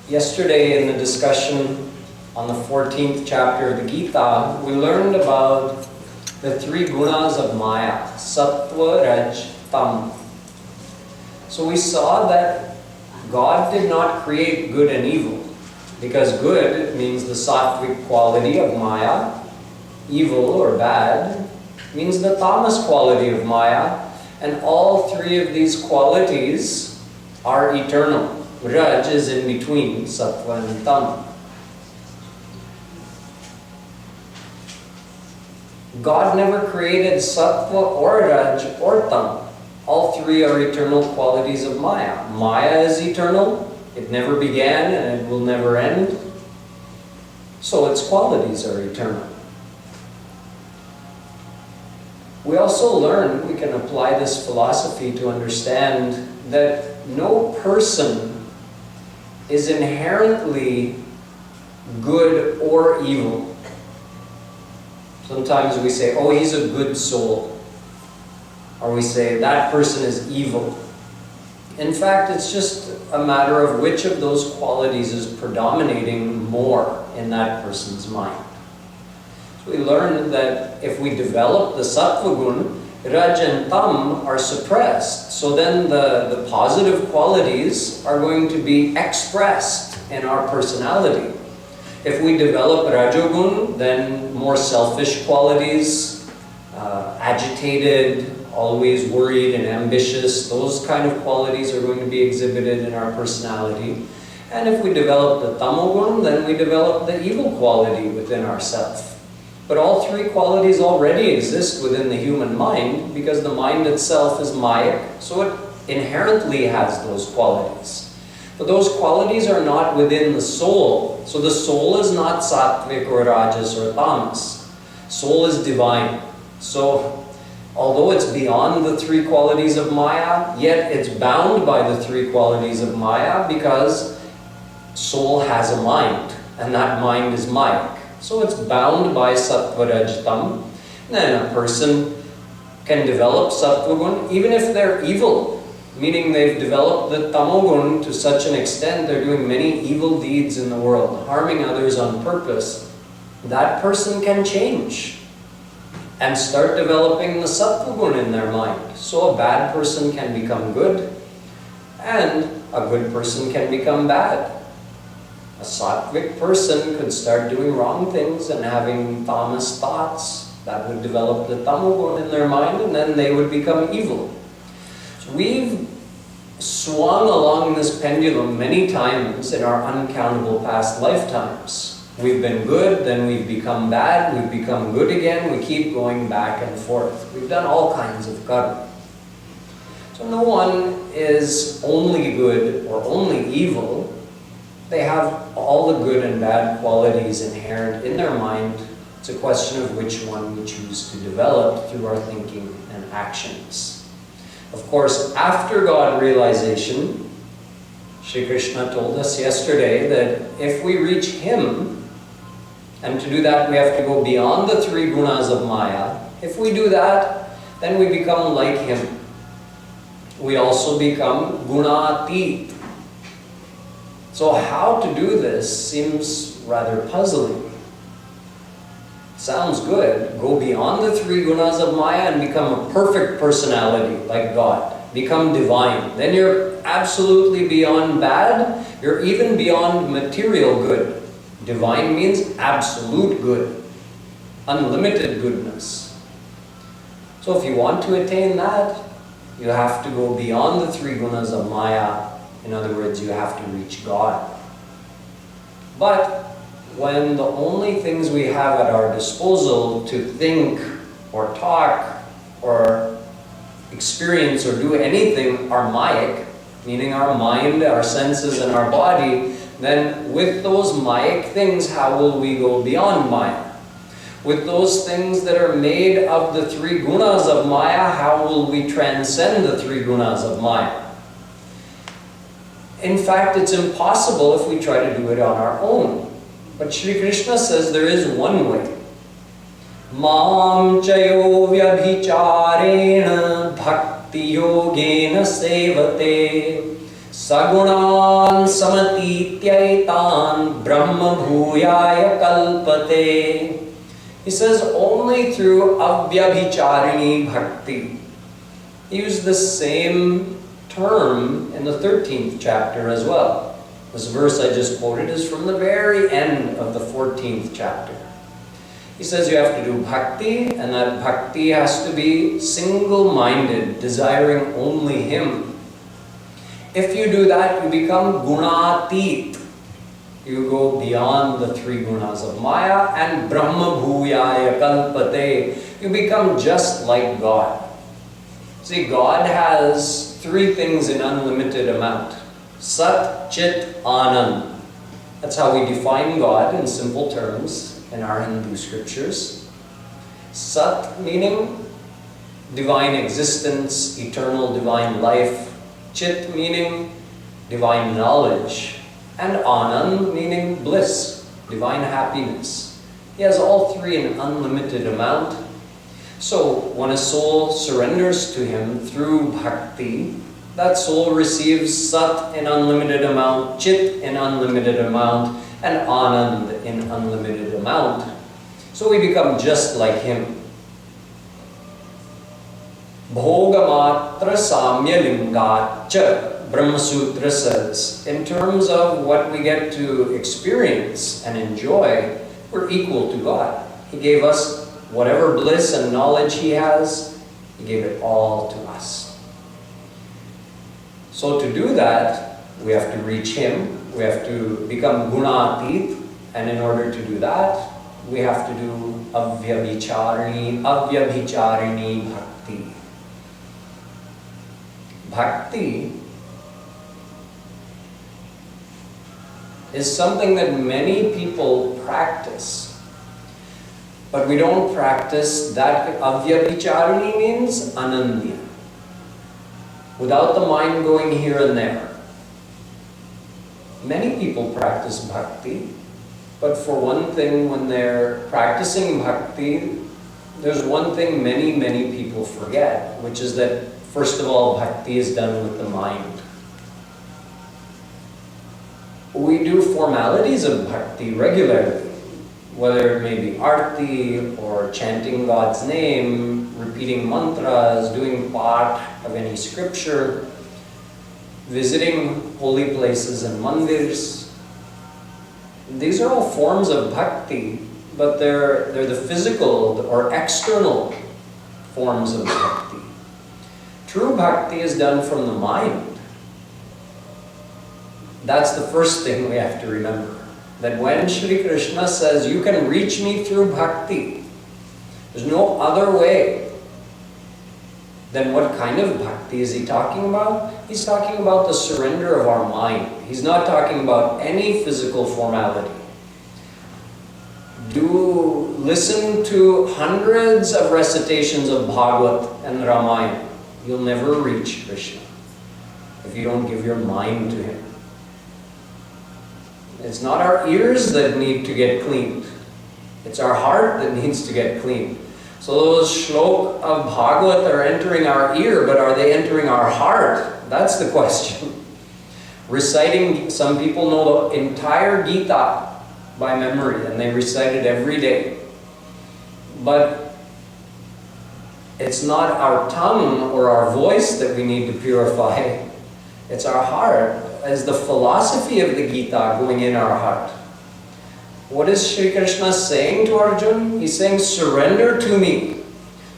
Yesterday in the discussion on the 14th chapter of the Gita, we learned about the three gunas of Maya, Sattva, Raj, Tam. So we saw that God did not create good and evil, because good means the sattvic quality of Maya, evil or bad means the tamas quality of Maya, and all three of these qualities are eternal. Raj is in between Sattva and Tam. God never created Sattva or Raj or Tam. All three are eternal qualities of Maya. Maya is eternal. It never began and it will never end. So its qualities are eternal. We also learn, we can apply this philosophy to understand that no person is inherently good or evil. Sometimes we say, oh, he's a good soul. Or we say, that person is evil. In fact, it's just a matter of which of those qualities is predominating more in that person's mind. So we learned that if we develop the sattva gun, Raj and Tam are suppressed. So then the positive qualities are going to be expressed in our personality. If we develop Rajogun, then more selfish qualities, agitated, always worried and ambitious, those kind of qualities are going to be exhibited in our personality. And if we develop the Tamogun, then we develop the evil quality within ourselves. But all three qualities already exist within the human mind because the mind itself is Mayic, so it inherently has those qualities. But those qualities are not within the soul. So the soul is not sattvic or rajas or tamas. Soul is divine. So although it's beyond the three qualities of Maya, yet it's bound by the three qualities of Maya because soul has a mind, and that mind is Mayic. So it's bound by Sattva, Raj, Tam. Then a person can develop Sattva gun even if they're evil, meaning they've developed the Tamogun to such an extent they're doing many evil deeds in the world, harming others on purpose. That person can change and start developing the Sattva gun in their mind. So a bad person can become good, and a good person can become bad. A sattvic person could start doing wrong things and having tamas thoughts. That would develop the tamogun in their mind, and then they would become evil. So we've swung along this pendulum many times in our uncountable past lifetimes. We've been good, then we've become bad, we've become good again, we keep going back and forth. We've done all kinds of karma. So no one is only good or only evil. They have all the good and bad qualities inherent in their mind. It's a question of which one we choose to develop through our thinking and actions. Of course, after God realization, Shree Krishna told us yesterday that if we reach Him, and to do that we have to go beyond the three gunas of Maya. If we do that, then we become like Him. We also become gunati. So how to do this seems rather puzzling. Sounds good. Go beyond the three gunas of Maya and become a perfect personality like God. Become divine. Then you're absolutely beyond bad. You're even beyond material good. Divine means absolute good. Unlimited goodness. So if you want to attain that, you have to go beyond the three gunas of Maya. In other words, you have to reach God. But when the only things we have at our disposal to think or talk or experience or do anything are Mayic, meaning our mind, our senses, and our body, then with those Mayic things, how will we go beyond Maya? With those things that are made of the three gunas of Maya, how will we transcend the three gunas of Maya? In fact, it's impossible if we try to do it on our own. But Shree Krishna says there is one way. Mam chayo vyabhicharena bhakti yogena sevate Sagunan samatityaetan brahma bhuyaya kalpate. He says only through avyabhicharini bhakti. He used the same term in the 13th chapter as well. This verse I just quoted is from the very end of the 14th chapter. He says you have to do bhakti, and that bhakti has to be single-minded, desiring only Him. If you do that, you become gunatit. You go beyond the three gunas of Maya, and Brahma bhuyaya kalpate. You become just like God. See, God has three things in unlimited amount. Sat, Chit, Anand. That's how we define God in simple terms in our Hindu scriptures. Sat meaning divine existence, eternal divine life. Chit meaning divine knowledge. And Anand meaning bliss, divine happiness. He has all three in unlimited amount. So when a soul surrenders to Him through bhakti, that soul receives Sat in unlimited amount, Chit in unlimited amount, and Anand in unlimited amount. So we become just like Him. Bhogamatra samya lingacha, Brahma Sutra says, in terms of what we get to experience and enjoy, we're equal to God. He gave us whatever bliss and knowledge He has, He gave it all to us. So to do that, we have to reach Him, we have to become gunatit, and in order to do that, we have to do avyabhicharini bhakti. Bhakti is something that many people practice, but we don't practice that. Avyabhicharini means anandya, without the mind going here and there. Many people practice bhakti, but for one thing, when they're practicing bhakti, there's one thing many people forget, which is that, first of all, bhakti is done with the mind. We do formalities of bhakti regularly, whether it may be arti or chanting God's name, repeating mantras, doing part of any scripture, visiting holy places and mandirs. These are all forms of bhakti, but they're the physical or external forms of bhakti. True bhakti is done from the mind. That's the first thing we have to remember. That when Shree Krishna says, you can reach me through bhakti, there's no other way. Then what kind of bhakti is He talking about? He's talking about the surrender of our mind. He's not talking about any physical formality. Listen to hundreds of recitations of Bhagavad and Ramayana. You'll never reach Krishna if you don't give your mind to Him. It's not our ears that need to get cleaned. It's our heart that needs to get cleaned. So those shlok of Bhagavad are entering our ear, but are they entering our heart? That's the question. Reciting, some people know the entire Gita by memory, and they recite it every day. But it's not our tongue or our voice that we need to purify. It's our heart, as the philosophy of the Gita going in our heart. What is Sri Krishna saying to Arjun? He's saying, surrender to me.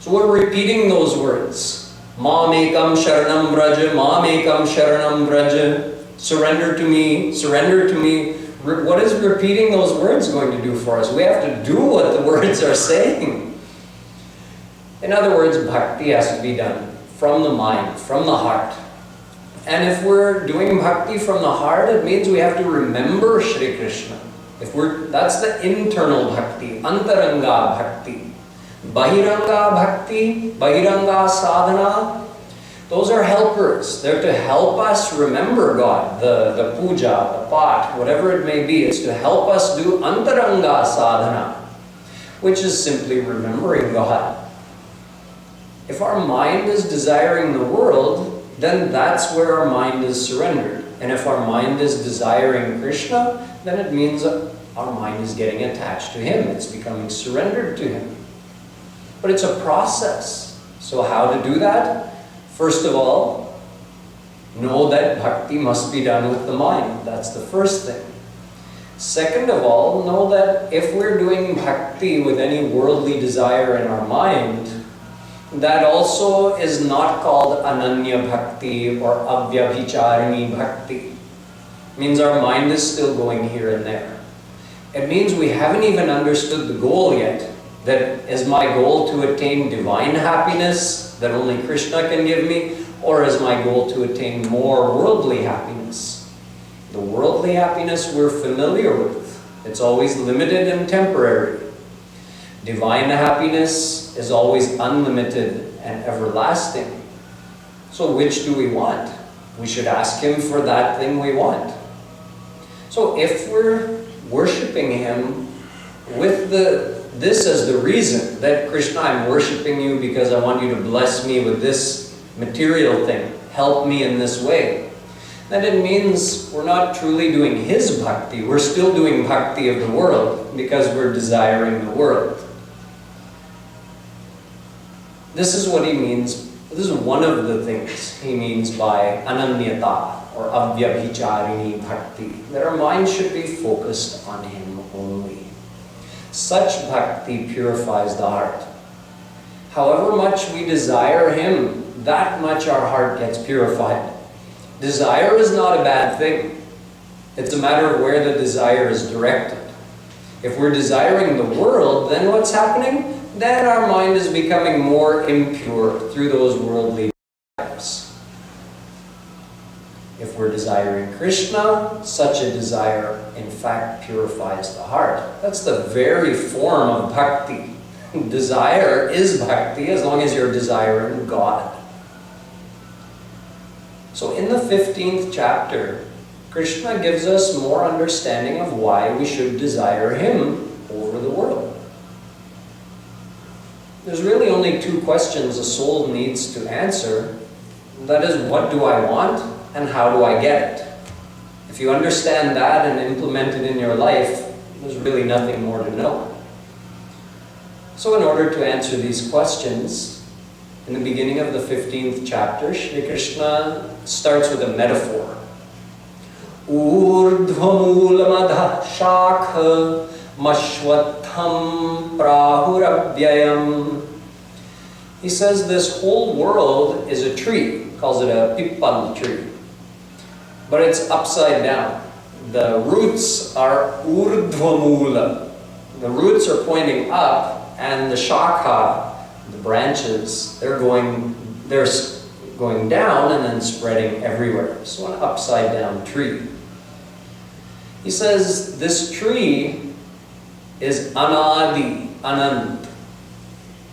So we're repeating those words. Mam ekam sharanam braja, mam ekam sharanam braja. Surrender to me, surrender to me. What is repeating those words going to do for us? We have to do what the words are saying. In other words, bhakti has to be done from the mind, from the heart. And if we're doing bhakti from the heart, it means we have to remember Sri Krishna. That's the internal bhakti, antaranga bhakti. Bahiranga bhakti, bahiranga sadhana, those are helpers. They're to help us remember God, the puja, the pat, whatever it may be. It's to help us do antaranga sadhana, which is simply remembering God. If our mind is desiring the world, then that's where our mind is surrendered. And if our mind is desiring Krishna, then it means our mind is getting attached to Him. It's becoming surrendered to Him. But it's a process. So how to do that? First of all, know that bhakti must be done with the mind. That's the first thing. Second of all, know that if we're doing bhakti with any worldly desire in our mind, that also is not called ananya bhakti or avyabhicharini bhakti. It means our mind is still going here and there. It means we haven't even understood the goal yet. That is my goal to attain divine happiness that only Krishna can give me, or is my goal to attain more worldly happiness? The worldly happiness we're familiar with. It's always limited and temporary. Divine happiness is always unlimited and everlasting. So which do we want? We should ask Him for that thing we want. So if we're worshipping Him with this as the reason that Krishna, I'm worshipping you because I want you to bless me with this material thing, help me in this way, then it means we're not truly doing His bhakti. We're still doing bhakti of the world because we're desiring the world. This is what He means. This is one of the things He means by ananyata or avyabhicharini bhakti, that our mind should be focused on Him only. Such bhakti purifies the heart. However much we desire Him, that much our heart gets purified. Desire is not a bad thing. It's a matter of where the desire is directed. If we're desiring the world, then what's happening? Then our mind is becoming more impure through those worldly desires. If we're desiring Krishna, such a desire, in fact, purifies the heart. That's the very form of bhakti. Desire is bhakti as long as you're desiring God. So in the 15th chapter, Krishna gives us more understanding of why we should desire Him over the world. There's really only two questions a soul needs to answer. That is, what do I want and how do I get it? If you understand that and implement it in your life, there's really nothing more to know. So in order to answer these questions, in the beginning of the 15th chapter, Shree Krishna starts with a metaphor. Urdhvamulamada shakha mashwatham prahuravyayam. He says this whole world is a tree. He calls it a pippal tree. But it's upside down. The roots are urdhvamula. The roots are pointing up, and the shakha, the branches, they're going down and then spreading everywhere. So an upside down tree. He says this tree is anadi, anant.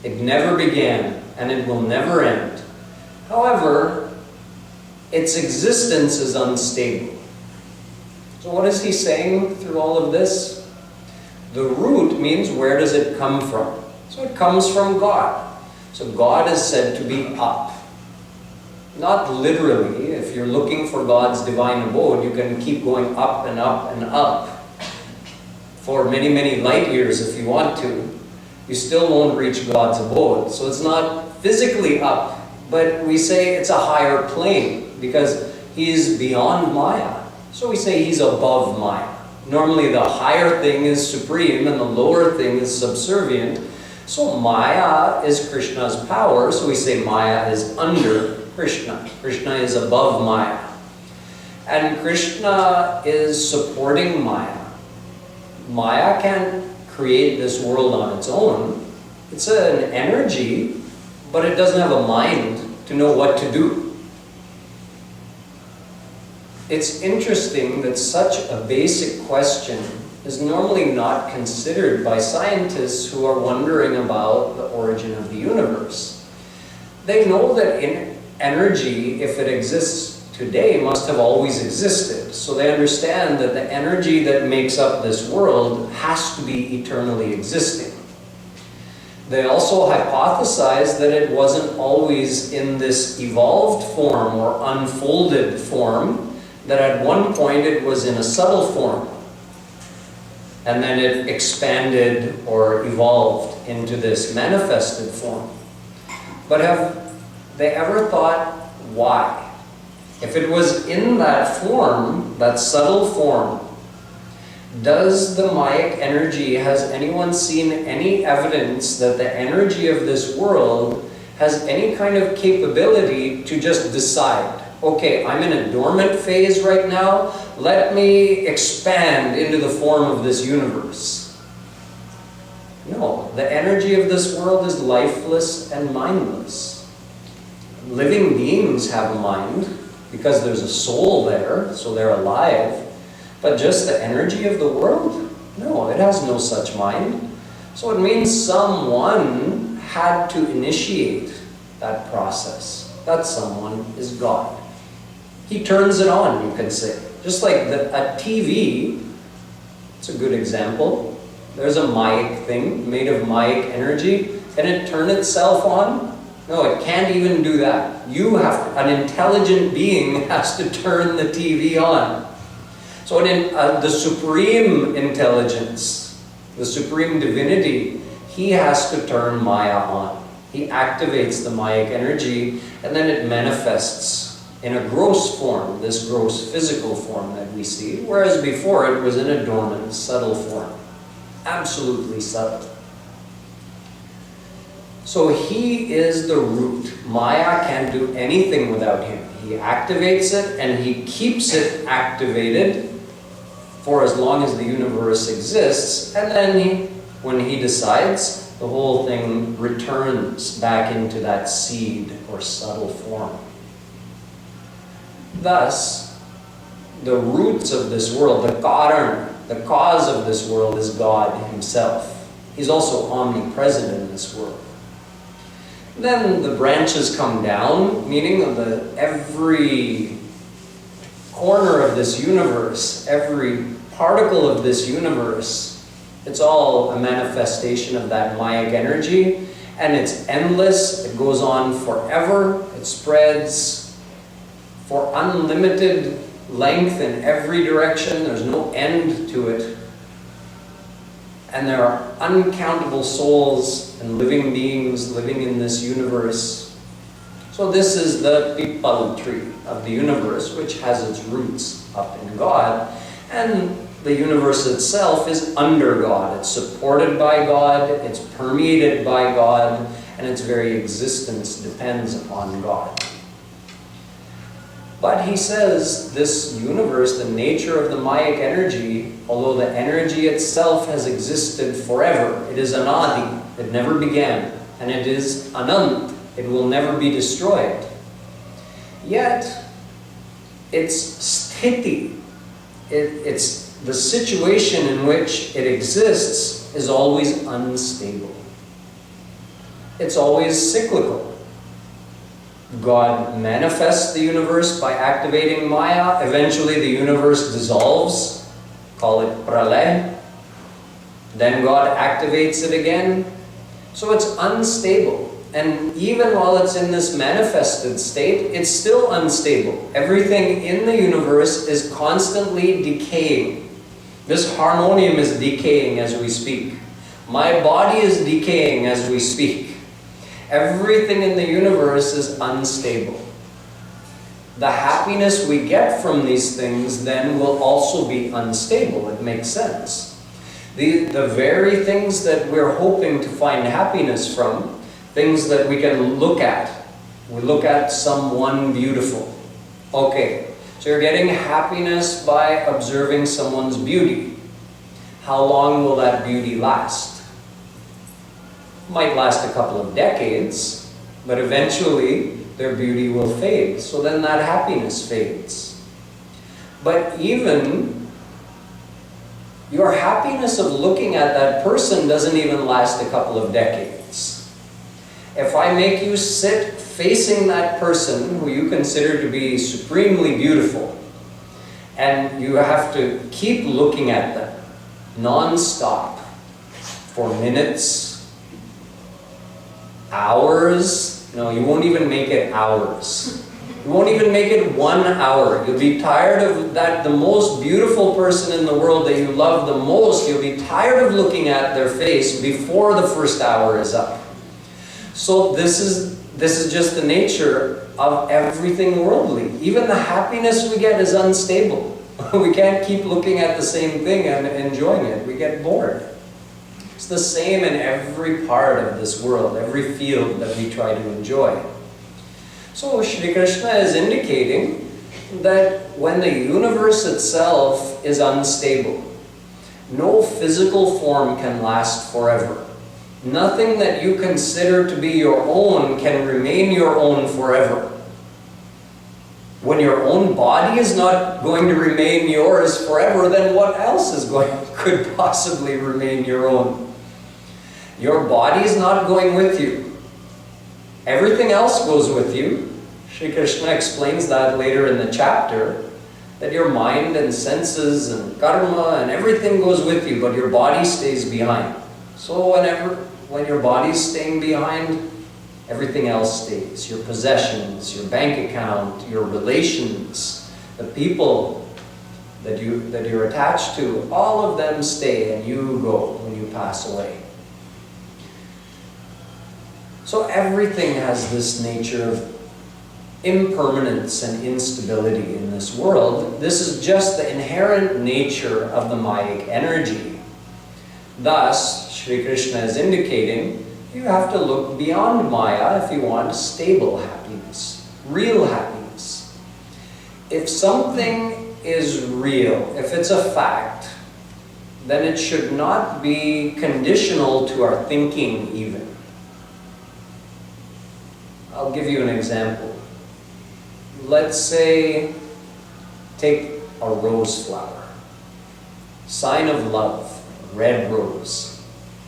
It never began and it will never end. However, its existence is unstable. So what is he saying through all of this? The root means where does it come from? So it comes from God. So God is said to be up. Not literally. If you're looking for God's divine abode, you can keep going up and up and up for many, many light years if you want to. You still won't reach God's abode. So it's not physically up, but we say it's a higher plane because He is beyond Maya. So we say He's above Maya. Normally the higher thing is supreme and the lower thing is subservient. So Maya is Krishna's power, so we say Maya is under Krishna. Krishna is above Maya. And Krishna is supporting Maya. Maya can't create this world on its own. It's an energy, but it doesn't have a mind to know what to do. It's interesting that such a basic question is normally not considered by scientists who are wondering about the origin of the universe. They know that energy, if it exists today, must have always existed. So they understand that the energy that makes up this world has to be eternally existing. They also hypothesize that it wasn't always in this evolved form or unfolded form, that at one point it was in a subtle form, and then it expanded or evolved into this manifested form. But have they ever thought why? If it was in that form, that subtle form, does the Mayic energy, has anyone seen any evidence that the energy of this world has any kind of capability to just decide, okay, I'm in a dormant phase right now, let me expand into the form of this universe? No, the energy of this world is lifeless and mindless. Living beings have a mind because there's a soul there, so they're alive. But just the energy of the world? No, it has no such mind. So it means someone had to initiate that process. That someone is God. He turns it on, you can say. Just like a TV, it's a good example. There's a Mayic thing made of Mayic energy. Can it turn itself on? No, it can't even do that. You have to, an intelligent being has to turn the TV on. So the supreme intelligence, the supreme divinity, he has to turn Maya on. He activates the Mayic energy, and then it manifests in a gross form, this gross physical form that we see, whereas before it was in a dormant, subtle form. Absolutely subtle. So he is the root. Maya can't do anything without him. He activates it, and he keeps it activated for as long as the universe exists, and then when he decides, the whole thing returns back into that seed or subtle form. Thus, the roots of this world, the cause of this world is God himself. He's also omnipresent in this world. Then the branches come down, meaning every corner of this universe, every particle of this universe, it's all a manifestation of that Mayic energy, and it's endless, it goes on forever, it spreads for unlimited length in every direction, there's no end to it. And there are uncountable souls and living beings living in this universe. So this is the Pipal tree of the universe, which has its roots up in God. And the universe itself is under God. It's supported by God, it's permeated by God, and its very existence depends upon God. But he says this universe, the nature of the Mayic energy, although the energy itself has existed forever, it is anadi, it never began, and it is anant, it will never be destroyed. Yet, its sthiti, it's the situation in which it exists is always unstable. It's always cyclical. God manifests the universe by activating Maya. Eventually the universe dissolves, call it pralay. Then God activates it again. So it's unstable. And even while it's in this manifested state, it's still unstable. Everything in the universe is constantly decaying. This harmonium is decaying as we speak. My body is decaying as we speak. Everything in the universe is unstable. The happiness we get from these things then will also be unstable. It makes sense. The very things that we're hoping to find happiness from, things that we can look at. We look at someone beautiful. Okay, so you're getting happiness by observing someone's beauty. How long will that beauty last? Might last a couple of decades, but eventually their beauty will fade. So then that happiness fades. But even your happiness of looking at that person doesn't even last a couple of decades. If I make you sit facing that person who you consider to be supremely beautiful, and you have to keep looking at them non-stop for minutes, hours, no, you won't even make it hours. You won't even make it 1 hour. You'll be tired of that, the most beautiful person in the world that you love the most, you'll be tired of looking at their face before the first hour is up. So this is just the nature of everything worldly. Even the happiness we get is unstable. We can't keep looking at the same thing and enjoying it. We get bored. It's the same in every part of this world, every field that we try to enjoy. So Sri Krishna is indicating that when the universe itself is unstable, no physical form can last forever. Nothing that you consider to be your own can remain your own forever. When your own body is not going to remain yours forever, then what else could possibly remain your own? Your body is not going with you. Everything else goes with you. Sri Krishna explains that later in the chapter, that your mind and senses and karma and everything goes with you, but your body stays behind. So when your body's staying behind, everything else stays. Your possessions, your bank account, your relations, the people that you're attached to, all of them stay and you go when you pass away. So everything has this nature of impermanence and instability in this world. This is just the inherent nature of the Mayic energy. Thus, Sri Krishna is indicating you have to look beyond Maya if you want stable happiness, real happiness. If something is real, if it's a fact, then it should not be conditional to our thinking even. I'll give you an example. Let's say, take a rose flower. Sign of love, red rose.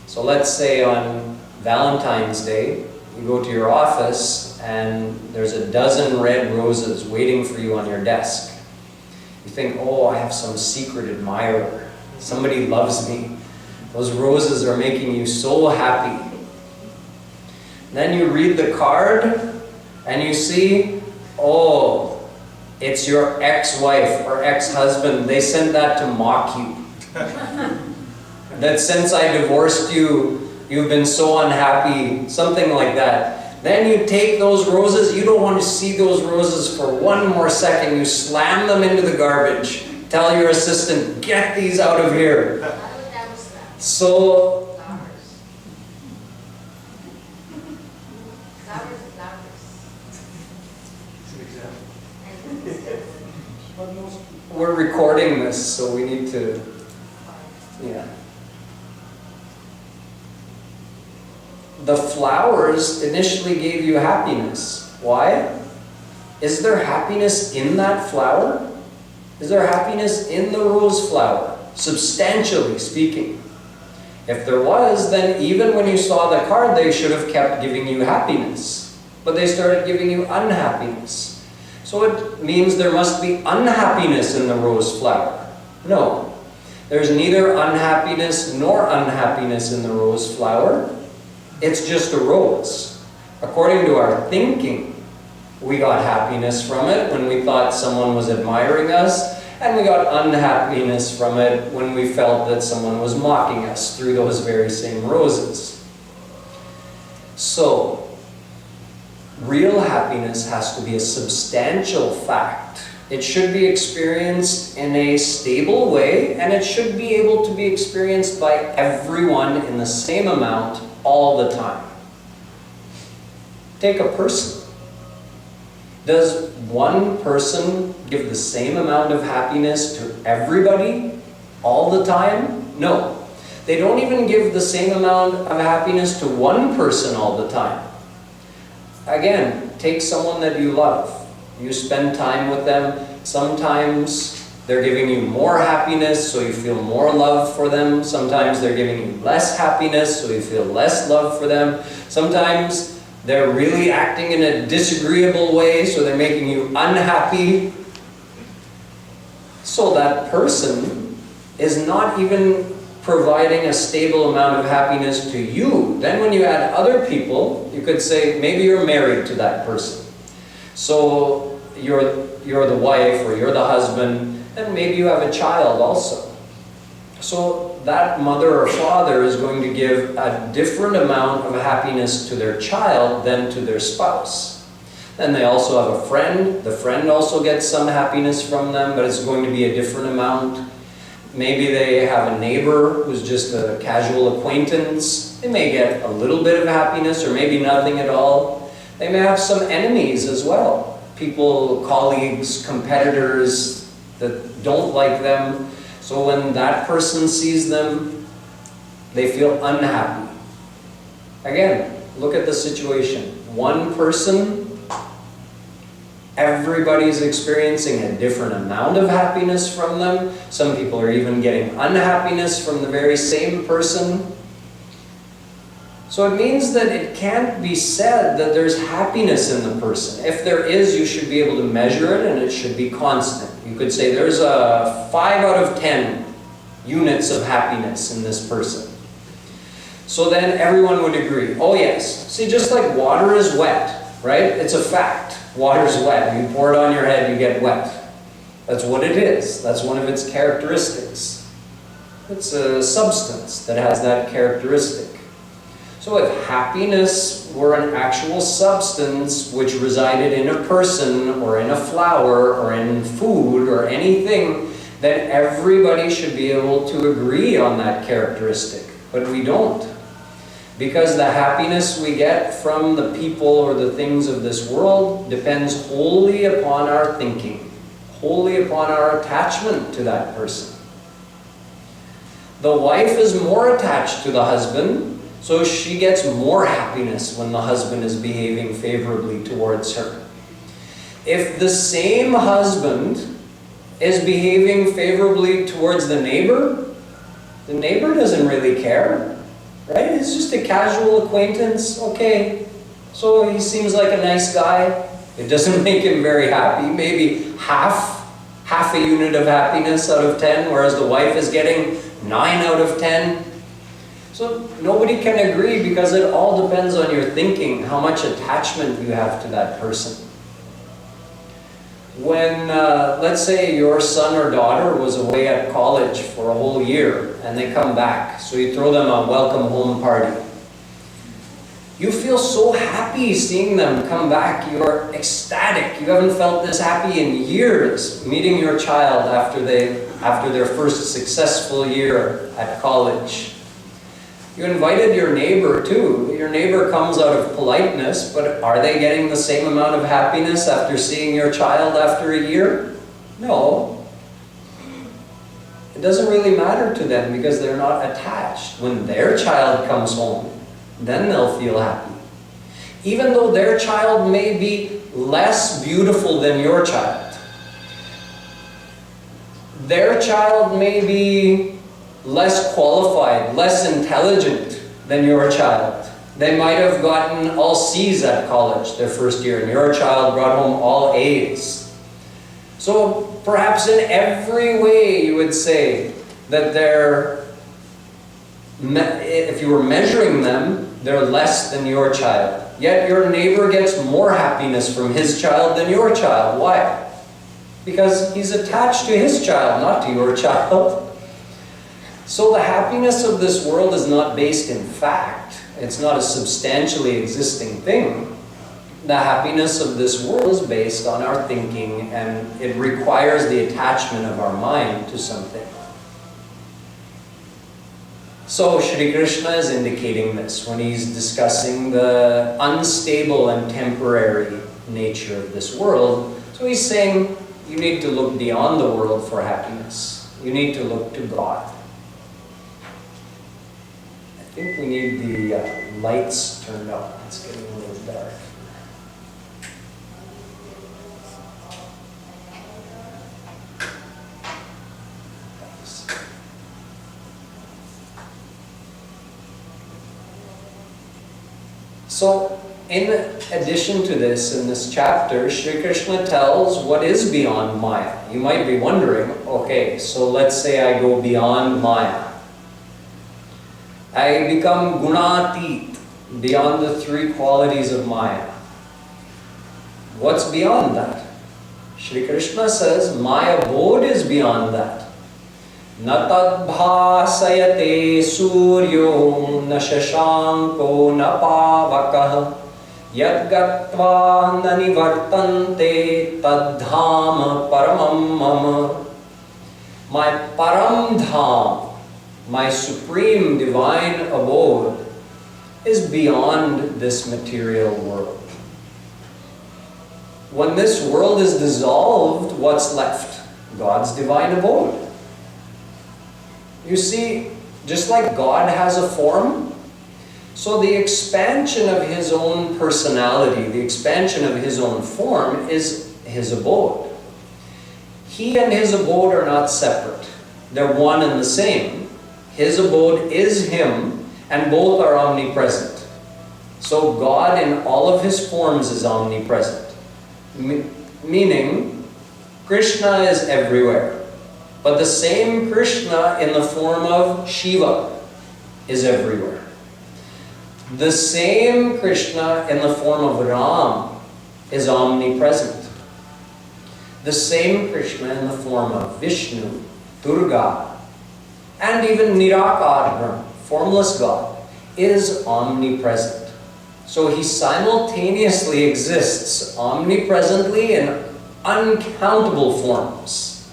So let's say on Valentine's Day, you go to your office and there's a dozen red roses waiting for you on your desk. You think, oh, I have some secret admirer. Somebody loves me. Those roses are making you so happy. Then you read the card and you see, oh, it's your ex-wife or ex-husband. They sent that to mock you. That since I divorced you, you've been so unhappy, something like that. Then you take those roses, you don't want to see those roses for one more second. You slam them into the garbage. Tell your assistant, get these out of here. So, we're recording this, so we need to, yeah. The flowers initially gave you happiness. Why? Is there happiness in that flower? Is there happiness in the rose flower, substantially speaking? If there was, then even when you saw the card, they should have kept giving you happiness. But they started giving you unhappiness. So it means there must be unhappiness in the rose flower. No. There's neither unhappiness nor unhappiness in the rose flower. It's just a rose. According to our thinking, we got happiness from it when we thought someone was admiring us, and we got unhappiness from it when we felt that someone was mocking us through those very same roses. So, real happiness has to be a substantial fact. It should be experienced in a stable way, and it should be able to be experienced by everyone in the same amount all the time. Take a person. Does one person give the same amount of happiness to everybody all the time? No. They don't even give the same amount of happiness to one person all the time. Again, take someone that you love. You spend time with them. Sometimes they're giving you more happiness, so you feel more love for them. Sometimes they're giving you less happiness, so you feel less love for them. Sometimes they're really acting in a disagreeable way, so they're making you unhappy. So that person is not even providing a stable amount of happiness to you. Then when you add other people, you could say, maybe you're married to that person. So you're the wife or you're the husband, and maybe you have a child also. So that mother or father is going to give a different amount of happiness to their child than to their spouse. Then they also have a friend. The friend also gets some happiness from them, but it's going to be a different amount. Maybe they have a neighbor who's just a casual acquaintance. They may get a little bit of happiness or maybe nothing at all. They may have some enemies as well. People, colleagues, competitors that don't like them. So when that person sees them, they feel unhappy. Again, look at the situation. One person, everybody's experiencing a different amount of happiness from them. Some people are even getting unhappiness from the very same person. So it means that it can't be said that there's happiness in the person. If there is, you should be able to measure it and it should be constant. You could say there's a 5 out of 10 units of happiness in this person. So then everyone would agree, oh yes. See, just like water is wet, right? It's a fact. Water's wet. You pour it on your head, you get wet. That's what it is. That's one of its characteristics. It's a substance that has that characteristic. So if happiness were an actual substance which resided in a person or in a flower or in food or anything, then everybody should be able to agree on that characteristic. But we don't. Because the happiness we get from the people or the things of this world depends wholly upon our thinking, wholly upon our attachment to that person. The wife is more attached to the husband, so she gets more happiness when the husband is behaving favorably towards her. If the same husband is behaving favorably towards the neighbor doesn't really care, right? It's just a casual acquaintance. Okay, so he seems like a nice guy. It doesn't make him very happy. Maybe half a unit of happiness out of 10, whereas the wife is getting 9 out of 10. So nobody can agree because it all depends on your thinking, how much attachment you have to that person. When, let's say your son or daughter was away at college for a whole year and they come back, so you throw them a welcome home party. You feel so happy seeing them come back. You're ecstatic. You haven't felt this happy in years, meeting your child after their first successful year at college. You invited your neighbor too. Your neighbor comes out of politeness, but are they getting the same amount of happiness after seeing your child after a year? No. It doesn't really matter to them because they're not attached. When their child comes home, then they'll feel happy. Even though their child may be less beautiful than your child. Their child may be less qualified, less intelligent than your child. They might have gotten all C's at college their first year, and your child brought home all A's. So perhaps in every way you would say that if you were measuring them, they're less than your child. Yet your neighbor gets more happiness from his child than your child. Why? Because he's attached to his child, not to your child. So the happiness of this world is not based in fact. It's not a substantially existing thing. The happiness of this world is based on our thinking, and it requires the attachment of our mind to something. So Shree Krishna is indicating this when he's discussing the unstable and temporary nature of this world. So he's saying you need to look beyond the world for happiness. You need to look to God. I think we need the lights turned up. It's getting a little dark. So, in addition to this, in this chapter, Shree Krishna tells what is beyond Maya. You might be wondering, okay, so let's say I go beyond Maya. I become gunatit, beyond the 3 qualities of Maya. What's beyond that? Shree Krishna says, my abode is beyond that. Na tad bhasayate suryo na shashanko na pavakah yad gatva na nivartante tad dham paramam mama. My param dham, my supreme divine abode, is beyond this material world. When this world is dissolved, what's left? God's divine abode. You see, just like God has a form, so the expansion of His own personality, the expansion of His own form is His abode. He and His abode are not separate. They're one and the same. His abode is Him, and both are omnipresent. So God in all of His forms is omnipresent. Meaning, Krishna is everywhere. But the same Krishna in the form of Shiva is everywhere. The same Krishna in the form of Ram is omnipresent. The same Krishna in the form of Vishnu, Durga, and even Nirakar, formless God, is omnipresent. So He simultaneously exists omnipresently in uncountable forms.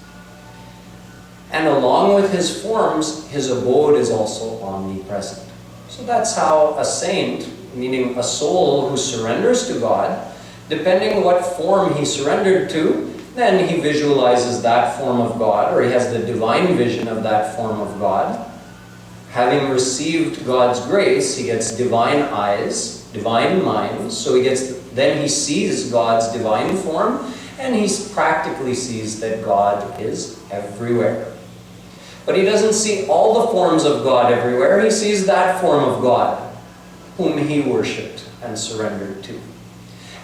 And along with His forms, His abode is also omnipresent. So that's how a saint, meaning a soul who surrenders to God, depending what form he surrendered to, then he visualizes that form of God, or he has the divine vision of that form of God. Having received God's grace, he gets divine eyes, divine mind, so then he sees God's divine form, and he practically sees that God is everywhere. But he doesn't see all the forms of God everywhere. He sees that form of God whom he worshipped and surrendered to.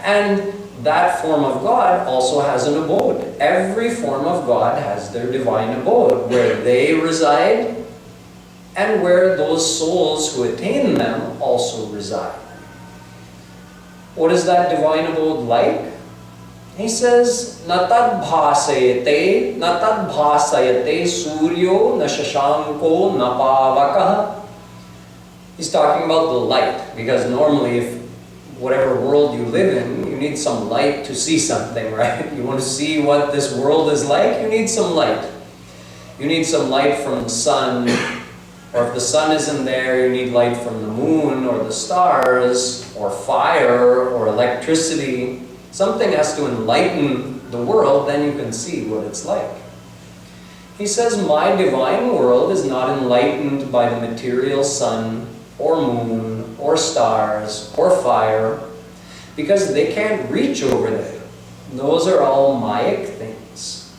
And that form of God also has an abode. Every form of God has their divine abode, where they reside and where those souls who attain them also reside. What is that divine abode like? He says, Natad bhasayate suryo na shashanko na pavakah. He's talking about the light, because normally if whatever world you live in, you need some light to see something, right? You want to see what this world is like, you need some light. You need some light from the sun, or if the sun isn't there, you need light from the moon, or the stars, or fire, or electricity. Something has to enlighten the world, then you can see what it's like. He says, my divine world is not enlightened by the material sun, or moon, or stars, or fire, because they can't reach over there. Those are all Mayic things.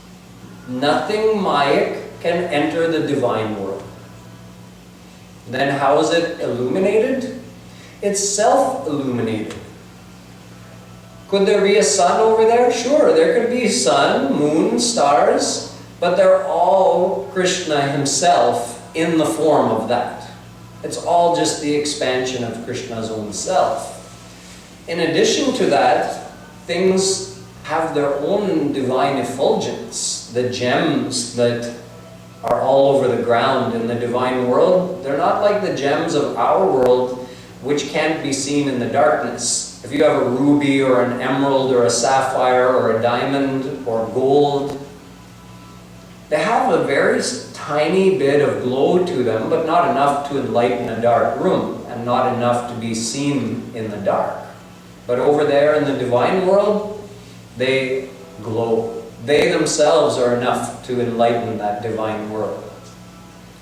Nothing Mayic can enter the divine world. Then how is it illuminated? It's self-illuminated. Could there be a sun over there? Sure, there could be sun, moon, stars, but they're all Krishna Himself in the form of that. It's all just the expansion of Krishna's own self. In addition to that, things have their own divine effulgence. The gems that are all over the ground in the divine world, they're not like the gems of our world, which can't be seen in the darkness. If you have a ruby or an emerald or a sapphire or a diamond or gold, they have a very tiny bit of glow to them, but not enough to enlighten a dark room and not enough to be seen in the dark. But over there in the divine world, they glow. They themselves are enough to enlighten that divine world.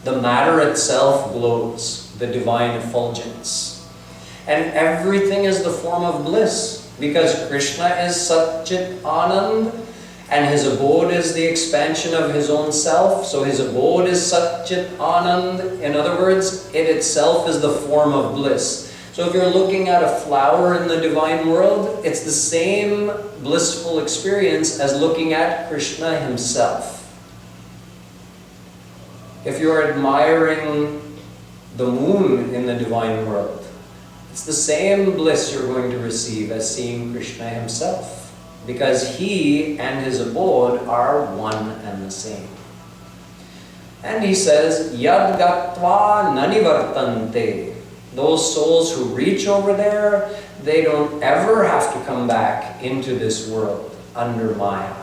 The matter itself glows, the divine effulgence. And everything is the form of bliss, because Krishna is Satchit Anand, and His abode is the expansion of His own self. So His abode is Satchit Anand. In other words, it itself is the form of bliss. So if you're looking at a flower in the divine world, it's the same blissful experience as looking at Krishna Himself. If you're admiring the moon in the divine world, it's the same bliss you're going to receive as seeing Krishna Himself. because he and his abode are one and the same. And he says, Yad gatva nanivartante. Those souls who reach over there, they don't ever have to come back into this world under Maya.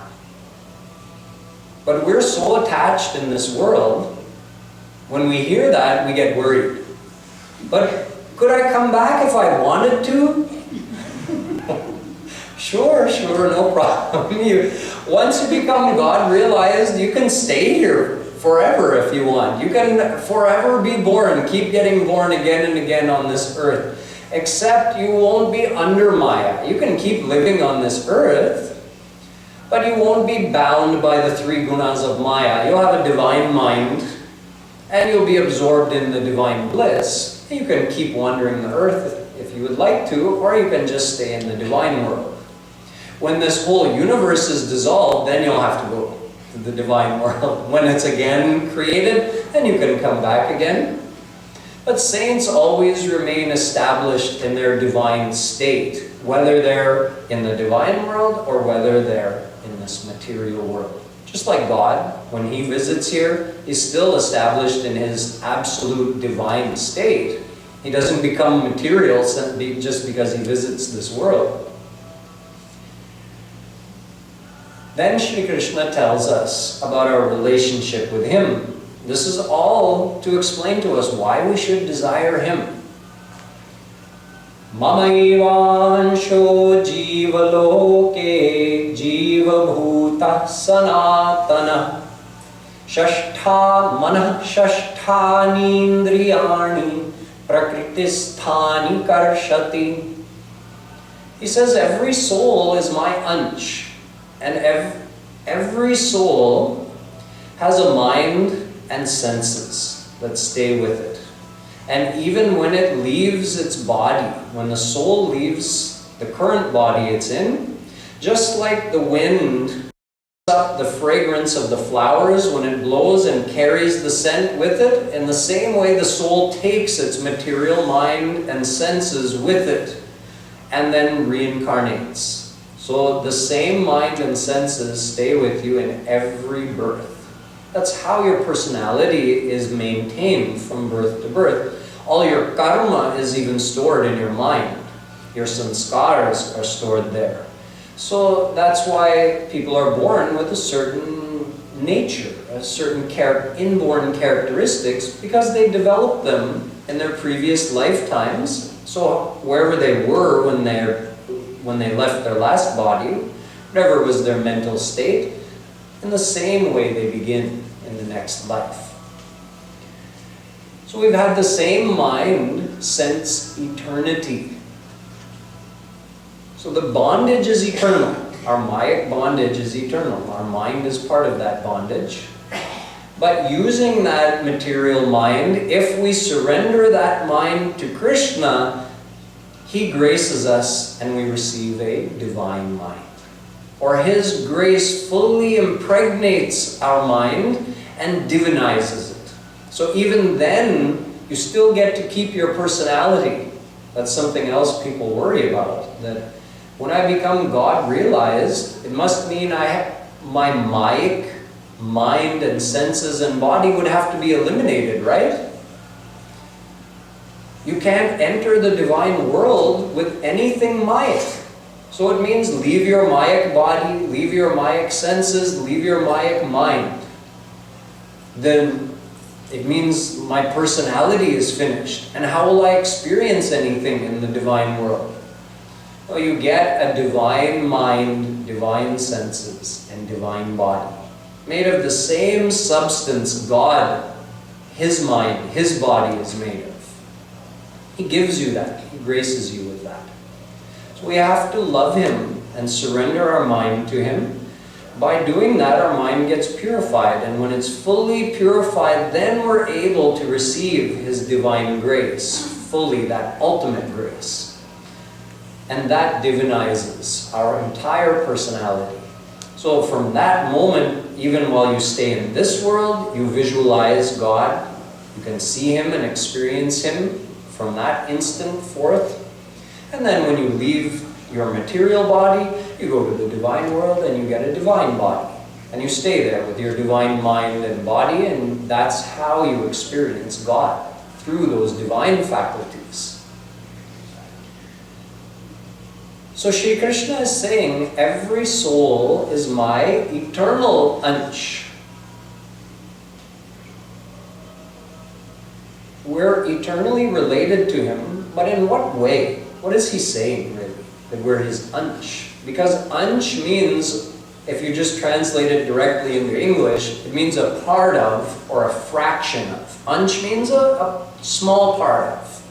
But we're so attached in this world, when we hear that, we get worried. But could I come back if I wanted to? Sure, no problem. Once you become God realized, you can stay here forever if you want. You can forever be born, keep getting born again and again on this earth. Except you won't be under Maya. You can keep living on this earth, but you won't be bound by the three gunas of Maya. You'll have a divine mind, and you'll be absorbed in the divine bliss. You can keep wandering the earth if you would like to, or you can just stay in the divine world. When this whole universe is dissolved, then you'll have to go to the divine world. When it's again created, then you can come back again. But saints always remain established in their divine state, whether they're in the divine world or whether they're in this material world. Just like God, when he visits here, he's still established in his absolute divine state. He doesn't become material just because he visits this world. Then Shree Krishna tells us about our relationship with him. This is all to explain to us why we should desire him. Mamaivansho jiva loke jiva bhuta sanatana shashtha manah shasthani indriyani prakritisthani karshati. He says every soul is my ansh. And every soul has a mind and senses that stay with it. And even when it leaves its body, when the soul leaves the current body it's in, just like the wind picks up the fragrance of the flowers when it blows and carries the scent with it, in the same way the soul takes its material mind and senses with it and then reincarnates. So the same mind and senses stay with you in every birth. That's how your personality is maintained from birth to birth. All your karma is even stored in your mind. Your sanskars are stored there. So that's why people are born with a certain nature, a certain inborn characteristics, because they developed them in their previous lifetimes. So wherever they were when they left their last body, whatever was their mental state, in the same way they begin in the next life. So we've had the same mind since eternity. So the bondage is eternal. Our Mayic bondage is eternal. Our mind is part of that bondage. But using that material mind, if we surrender that mind to Krishna, he graces us and we receive a divine mind. Or his grace fully impregnates our mind and divinizes it. So even then, you still get to keep your personality. That's something else people worry about. That when I become God realized, it must mean my Mayic mind and senses and body would have to be eliminated, right? You can't enter the divine world with anything Mayic. So it means leave your Mayic body, leave your Mayic senses, leave your Mayic mind. Then it means my personality is finished. And how will I experience anything in the divine world? Well, you get a divine mind, divine senses, and divine body. Made of the same substance God, his mind, his body is made of. He gives you that. He graces you with that. So we have to love him and surrender our mind to him. By doing that, our mind gets purified. And when it's fully purified, then we're able to receive his divine grace, fully, that ultimate grace. And that divinizes our entire personality. So from that moment, even while you stay in this world, you visualize God. You can see him and experience him from that instant forth. And then when you leave your material body, You go to the divine world and you get a divine body. And you stay there with your divine mind and body, and that's how you experience God, through those divine faculties. So Sri Krishna is saying, every soul is my eternal ansh. We're eternally related to him, but in what way? What is he saying, really? That we're his ansh? Because ansh means, if you just translate it directly into English, it means a part of or a fraction of. Ansh means a small part of.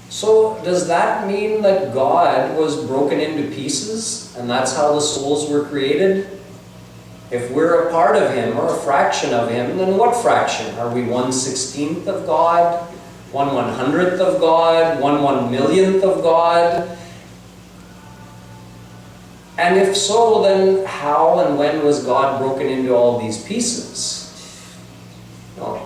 So does that mean that God was broken into pieces and that's how the souls were created? If we're a part of him or a fraction of him, then what fraction? Are we 1/16th of God? 1/100th of God? 1/1,000,000th of God? And if so, then how and when was God broken into all these pieces? No.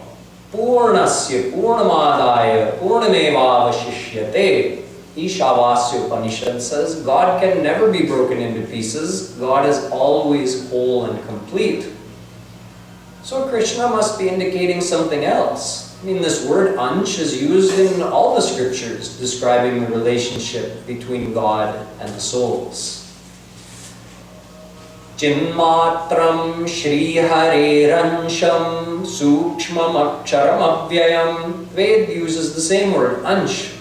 Purnasya Purnamadaya Purnamevavashishyate. Ishavasya Upanishad says God can never be broken into pieces. God is always whole and complete. So Krishna must be indicating something else. I mean, this word ansh is used in all the scriptures describing the relationship between God and the souls. Chinmatram Shri Hareransham Sukshmam Aksharam Avyayam. Ved uses the same word, ansh.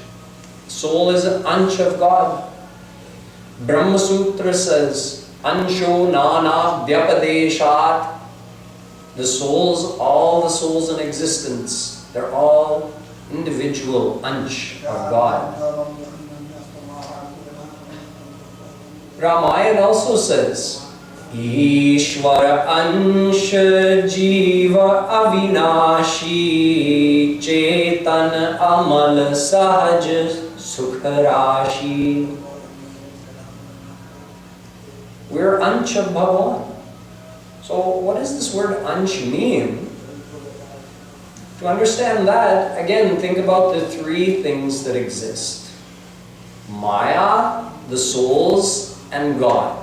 Soul is an ansh of God. Brahma Sutra says, Ansho Nana Vyapadeshat. The souls, all the souls in existence, they're all individual ansh of God. Ramayana also says, Ishvara ansha jiva avinashi chetan amal sahaj sukharashi. We're ansh of Bhagavan. So what does this word ansh mean? To understand that, again, think about the three things that exist. Maya, the souls, and God.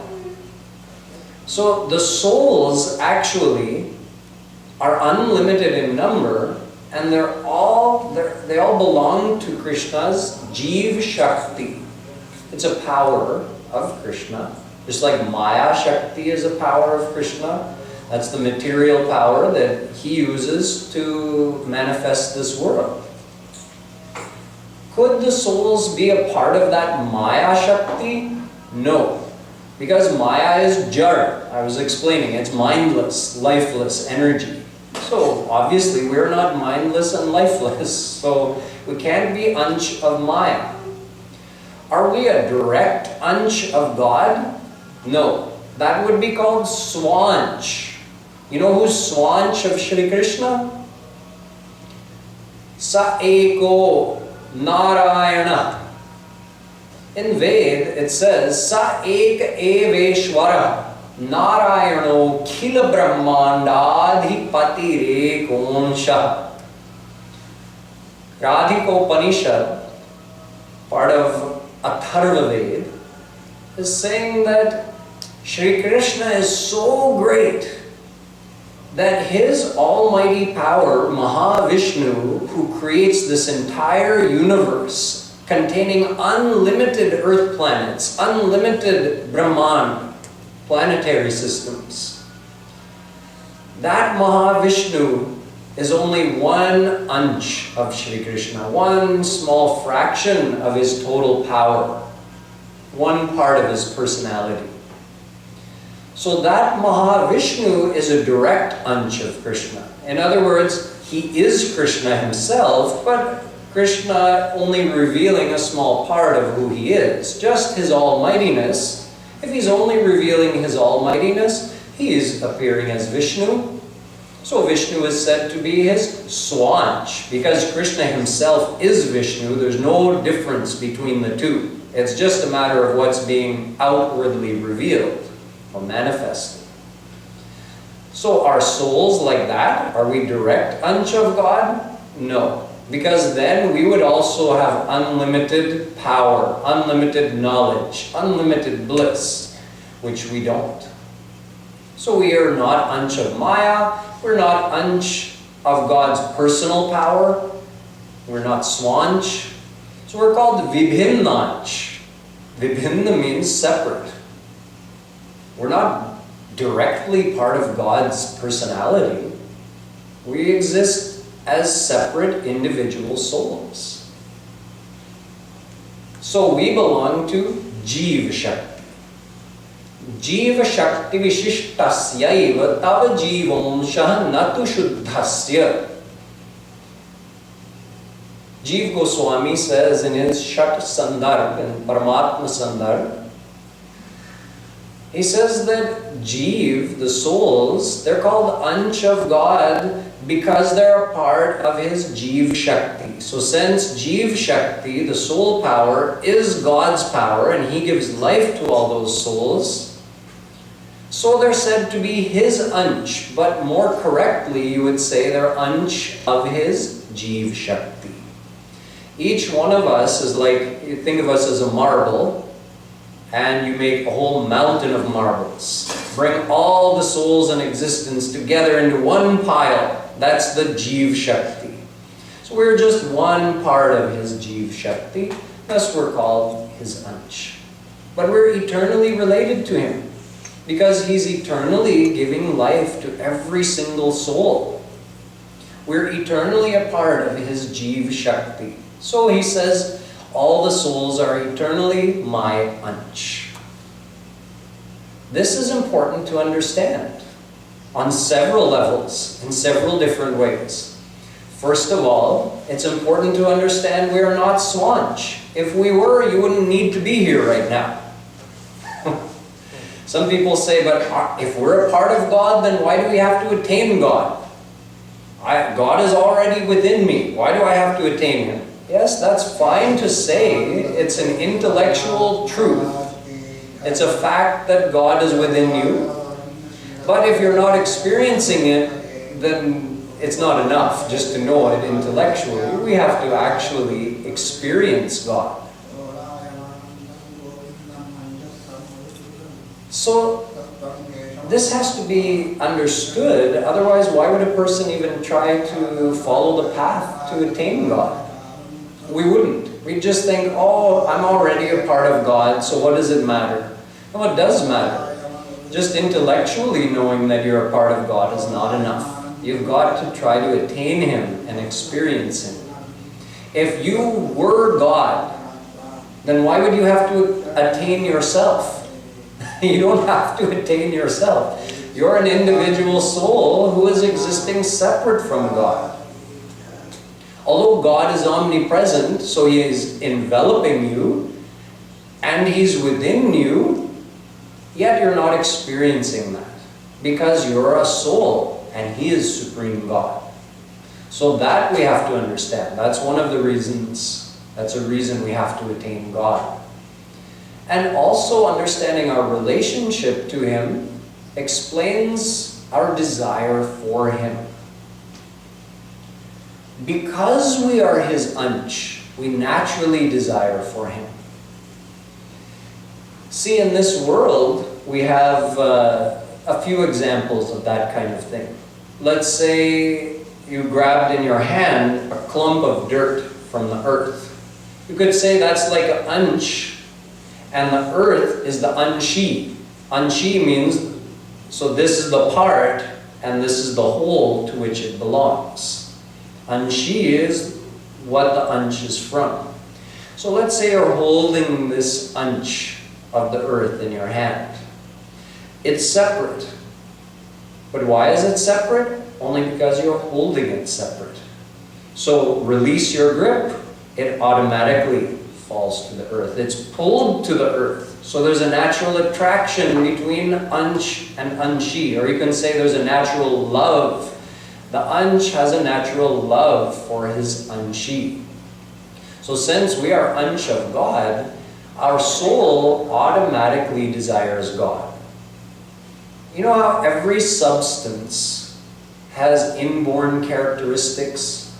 So the souls actually are unlimited in number, and they all belong to Krishna's Jiv Shakti. It's a power of Krishna. Just like Maya Shakti is a power of Krishna. That's the material power that he uses to manifest this world. Could the souls be a part of that Maya Shakti? No. Because Maya is jar. I was explaining, it's mindless, lifeless energy. So obviously we're not mindless and lifeless. So we can't be ansh of Maya. Are we a direct ansh of God? No. That would be called Swansh. You know who's Swansh of Sri Krishna? Sa Eko Narayana. In Ved, it says, Sa Ek Eveshwara Narayano Khila Brahmandadhipati Rekonsha. Radhikopanishad, part of Atharva Ved, is saying that Sri Krishna is so great that his almighty power, Mahavishnu, who creates this entire universe, containing unlimited earth planets, unlimited Brahman, planetary systems. That Mahavishnu is only one ansh of Sri Krishna, one small fraction of his total power, one part of his personality. So that Mahavishnu is a direct ansh of Krishna. In other words, he is Krishna himself, but Krishna only revealing a small part of who he is, just his almightiness. If he's only revealing his almightiness, he is appearing as Vishnu. So Vishnu is said to be his Swansh. Because Krishna himself is Vishnu, there's no difference between the two. It's just a matter of what's being outwardly revealed or manifested. So are souls like that? Are we direct ansh of God? No. Because then we would also have unlimited power, unlimited knowledge, unlimited bliss, which we don't. So we are not ansh of Maya, we're not ansh of God's personal power, we're not swansh. So we're called vibhinnansh. Vibhinna means separate. We're not directly part of God's personality. We exist as separate individual souls. So we belong to Jiva Shakti. Jiva Shakti Vishishtasyaiva Tava Jivamsha Natu Shuddhasya. Jiva Goswami says in his Shat Sandarbh and Paramatma Sandarbh, he says that Jiv, the souls, they're called Ansh of God because they're a part of his Jiv Shakti. So since Jiv Shakti, the soul power, is God's power and he gives life to all those souls, so they're said to be his Ansh, but more correctly you would say they're Ansh of his Jiv Shakti. Each one of us is like, you think of us as a marble, and you make a whole mountain of marbles. Bring all the souls in existence together into one pile. That's the Jiv Shakti. So we're just one part of his Jiv Shakti. Thus we're called his Ansh. But we're eternally related to him because he's eternally giving life to every single soul. We're eternally a part of his Jiv Shakti. So he says, all the souls are eternally my Ansh. This is important to understand on several levels, in several different ways. First of all, it's important to understand we are not swansh. If we were, you wouldn't need to be here right now. Some people say, but if we're a part of God, then why do we have to attain God? God is already within me. Why do I have to attain him? Yes, that's fine to say. It's an intellectual truth. It's a fact that God is within you. But if you're not experiencing it, then it's not enough just to know it intellectually. We have to actually experience God. So this has to be understood. Otherwise, why would a person even try to follow the path to attain God? We wouldn't. We'd just think, oh, I'm already a part of God, so what does it matter? No, it does matter. Just intellectually knowing that you're a part of God is not enough. You've got to try to attain him and experience him. If you were God, then why would you have to attain yourself? You don't have to attain yourself. You're an individual soul who is existing separate from God. Although God is omnipresent, so he is enveloping you, and he's within you, yet you're not experiencing that. Because you're a soul, and he is Supreme God. So that we have to understand. That's one of the reasons, that's a reason we have to attain God. And also understanding our relationship to him explains our desire for him. Because we are his Ansh, we naturally desire for him. See, in this world, we have a few examples of that kind of thing. Let's say you grabbed in your hand a clump of dirt from the earth. You could say that's like an Ansh, and the earth is the Anshi. Anshi means, so this is the part, and this is the whole to which it belongs. Anshi is what the Ansh is from. So let's say you're holding this Ansh of the earth in your hand. It's separate. But why is it separate? Only because you're holding it separate. So release your grip, it automatically falls to the earth. It's pulled to the earth. So there's a natural attraction between Ansh and Anshi, or you can say there's a natural love. The Ansh has a natural love for his Anshi. So since we are Ansh of God, our soul automatically desires God. You know how every substance has inborn characteristics?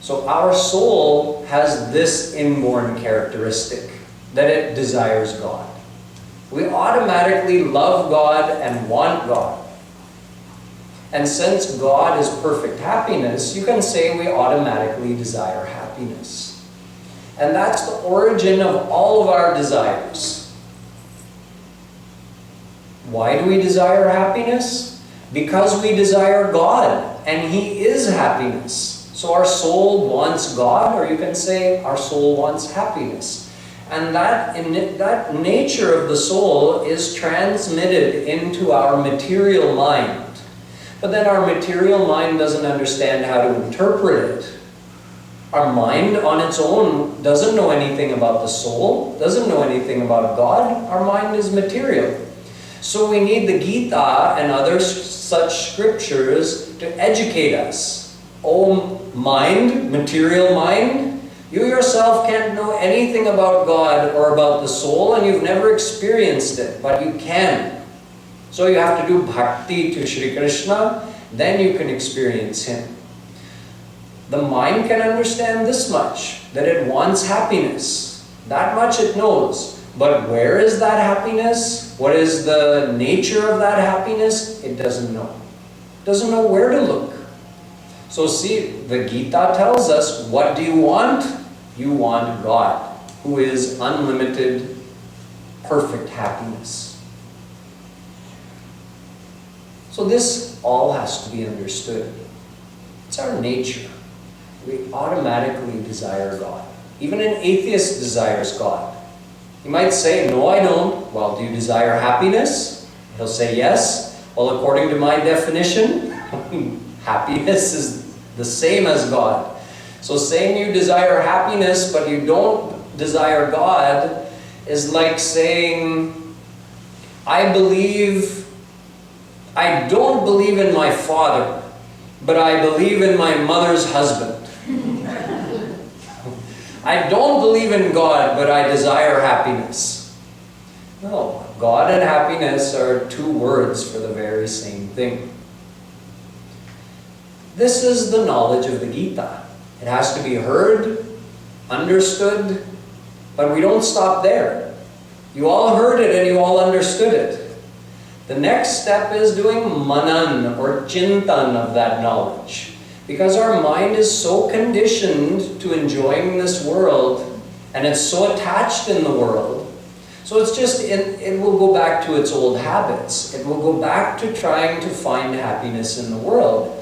So our soul has this inborn characteristic, that it desires God. We automatically love God and want God. And since God is perfect happiness, you can say we automatically desire happiness. And that's the origin of all of our desires. Why do we desire happiness? Because we desire God, and He is happiness. So our soul wants God, or you can say our soul wants happiness. And that nature of the soul is transmitted into our material mind. But then our material mind doesn't understand how to interpret it. Our mind on its own doesn't know anything about the soul, doesn't know anything about God. Our mind is material. So we need the Gita and other such scriptures to educate us. Oh mind, material mind, you yourself can't know anything about God or about the soul, and you've never experienced it, but you can. So you have to do bhakti to Shree Krishna, then you can experience Him. The mind can understand this much, that it wants happiness. That much it knows. But where is that happiness? What is the nature of that happiness? It doesn't know. It doesn't know where to look. So see, the Gita tells us, what do you want? You want God, who is unlimited, perfect happiness. So this all has to be understood. It's our nature. We automatically desire God. Even an atheist desires God. You might say, no, I don't. Well, do you desire happiness? He'll say, yes. Well, according to my definition, happiness is the same as God. So saying you desire happiness, but you don't desire God, is like saying, I don't believe in my father, but I believe in my mother's husband. I don't believe in God, but I desire happiness. No, God and happiness are two words for the very same thing. This is the knowledge of the Gita. It has to be heard, understood, but we don't stop there. You all heard it and you all understood it. The next step is doing manan or chintan of that knowledge. Because our mind is so conditioned to enjoying this world, and it's so attached in the world, so it's just, it will go back to its old habits. It will go back to trying to find happiness in the world.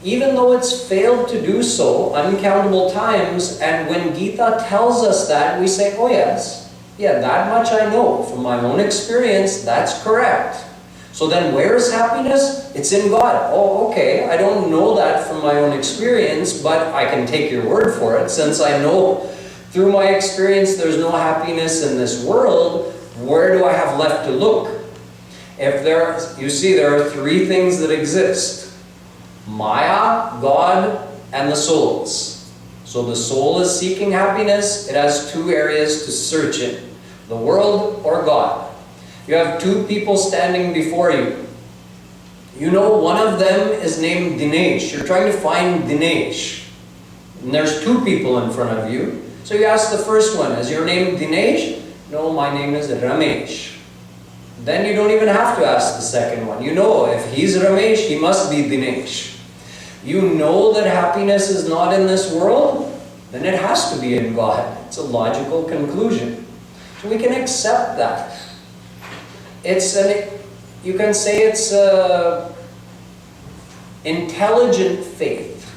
Even though it's failed to do so uncountable times, and when Gita tells us that, we say, oh yes, yeah, that much I know. From my own experience, that's correct. So then where is happiness? It's in God. Oh, okay, I don't know that from my own experience, but I can take your word for it. Since I know through my experience there's no happiness in this world, where do I have left to look? You see, there are three things that exist. Maya, God, and the souls. So the soul is seeking happiness. It has two areas to search in: the world or God. You have two people standing before you. You know one of them is named Dinesh. You're trying to find Dinesh. And there's two people in front of you. So you ask the first one, is your name Dinesh? No, my name is Ramesh. Then you don't even have to ask the second one. You know, if he's Ramesh, he must be Dinesh. You know that happiness is not in this world, then it has to be in God. It's a logical conclusion. So we can accept that. You can say it's intelligent faith.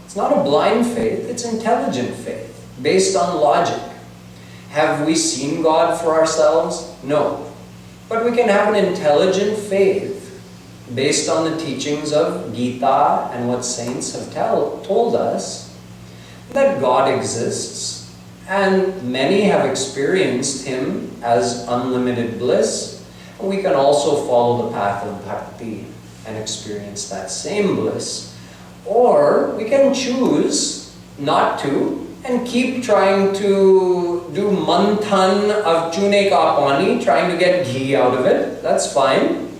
It's not a blind faith, it's intelligent faith, based on logic. Have we seen God for ourselves? No. But we can have an intelligent faith based on the teachings of Gita and what saints have told us that God exists, and many have experienced Him as unlimited bliss. We can also follow the path of bhakti and experience that same bliss. Or we can choose not to and keep trying to do manthan of chune ka pani, trying to get ghee out of it. That's fine.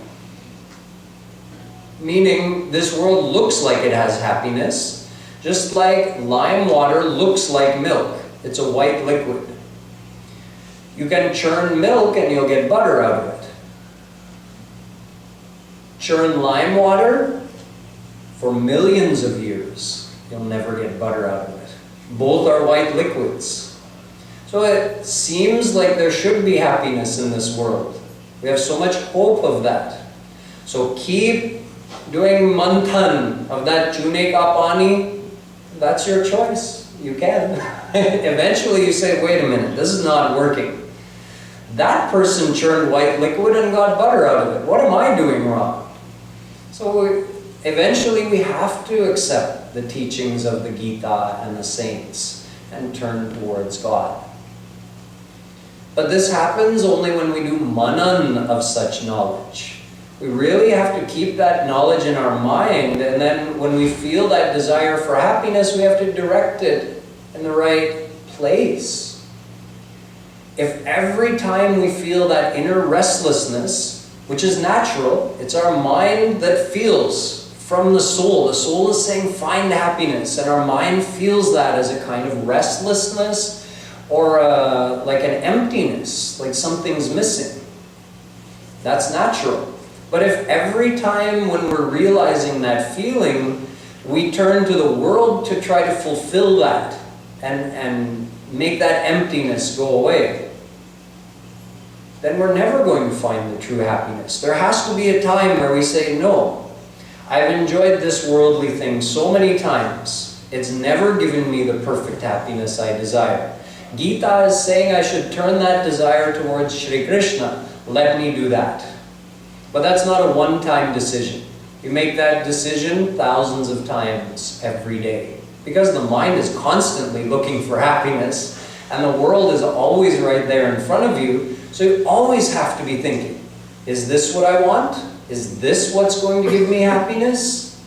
Meaning this world looks like it has happiness, Just like lime water looks like milk. It's a white liquid. You can churn milk and you'll get butter out of it. Churn lime water for millions of years, you'll never get butter out of it. Both are white liquids. So it seems like there should be happiness in this world. We have so much hope of that. So keep doing manthan of that Chune ka pani. That's your choice. You can. Eventually you say, wait a minute, this is not working. That person churned white liquid and got butter out of it. What am I doing wrong? So eventually we have to accept the teachings of the Gita and the saints and turn towards God. But this happens only when we do manan of such knowledge. We really have to keep that knowledge in our mind, and then when we feel that desire for happiness, we have to direct it in the right place. If every time we feel that inner restlessness, which is natural, it's our mind that feels from the soul is saying find happiness, and our mind feels that as a kind of restlessness or like an emptiness, like something's missing. That's natural. But if every time when we're realizing that feeling, we turn to the world to try to fulfill that and make that emptiness go away, then we're never going to find the true happiness. There has to be a time where we say, no, I've enjoyed this worldly thing so many times. It's never given me the perfect happiness I desire. Gita is saying I should turn that desire towards Shree Krishna. Let me do that. But that's not a one-time decision. You make that decision thousands of times every day. Because the mind is constantly looking for happiness, and the world is always right there in front of you, so you always have to be thinking, is this what I want? Is this what's going to give me happiness?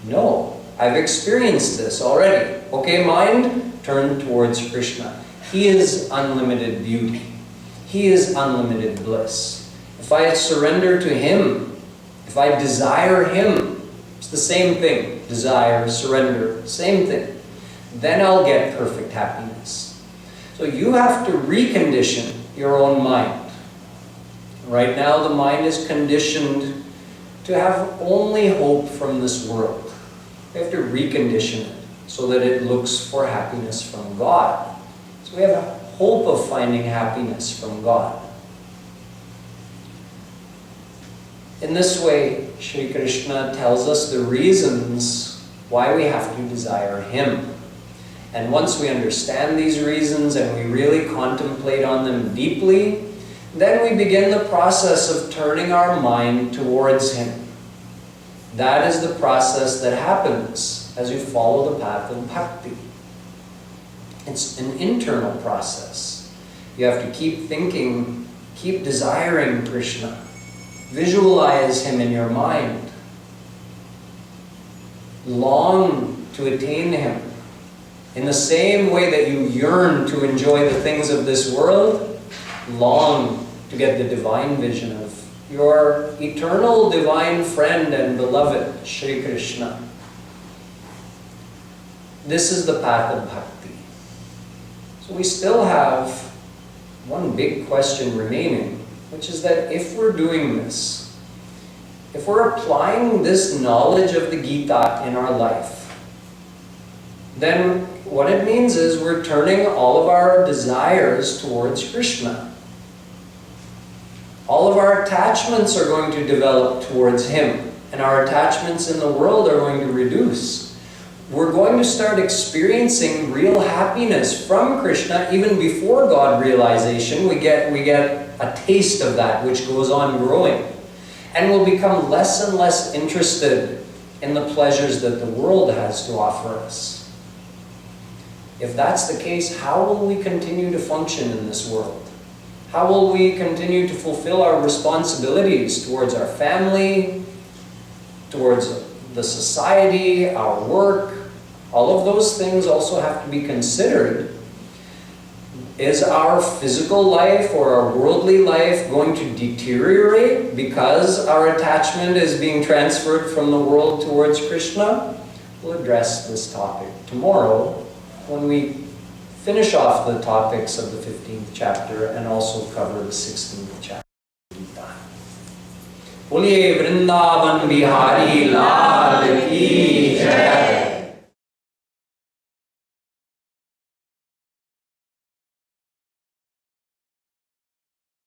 No, I've experienced this already. Okay, mind, turn towards Krishna. He is unlimited beauty. He is unlimited bliss. If I surrender to Him, if I desire Him, it's the same thing. Desire, surrender, same thing. Then I'll get perfect happiness. So you have to recondition your own mind. Right now the mind is conditioned to have only hope from this world. We have to recondition it so that it looks for happiness from God. So we have a hope of finding happiness from God. In this way, Shree Krishna tells us the reasons why we have to desire Him. And once we understand these reasons and we really contemplate on them deeply, then we begin the process of turning our mind towards Him. That is the process that happens as you follow the path of bhakti. It's an internal process. You have to keep thinking, keep desiring Krishna. Visualize Him in your mind. Long to attain Him. In the same way that you yearn to enjoy the things of this world, long to get the divine vision of your eternal divine friend and beloved, Shree Krishna. This is the path of bhakti. So we still have one big question remaining, which is that if we're doing this, if we're applying this knowledge of the Gita in our life, then what it means is we're turning all of our desires towards Krishna. All of our attachments are going to develop towards Him, and our attachments in the world are going to reduce. We're going to start experiencing real happiness from Krishna even before God realization. We get a taste of that, which goes on growing. And we'll become less and less interested in the pleasures that the world has to offer us. If that's the case, how will we continue to function in this world? How will we continue to fulfill our responsibilities towards our family, towards the society, our work? All of those things also have to be considered. Is our physical life or our worldly life going to deteriorate because our attachment is being transferred from the world towards Krishna? We'll address this topic tomorrow when we finish off the topics of the 15th chapter and also cover the 16th chapter of Gita. Boliye Vrindavan Bihari Lal Ki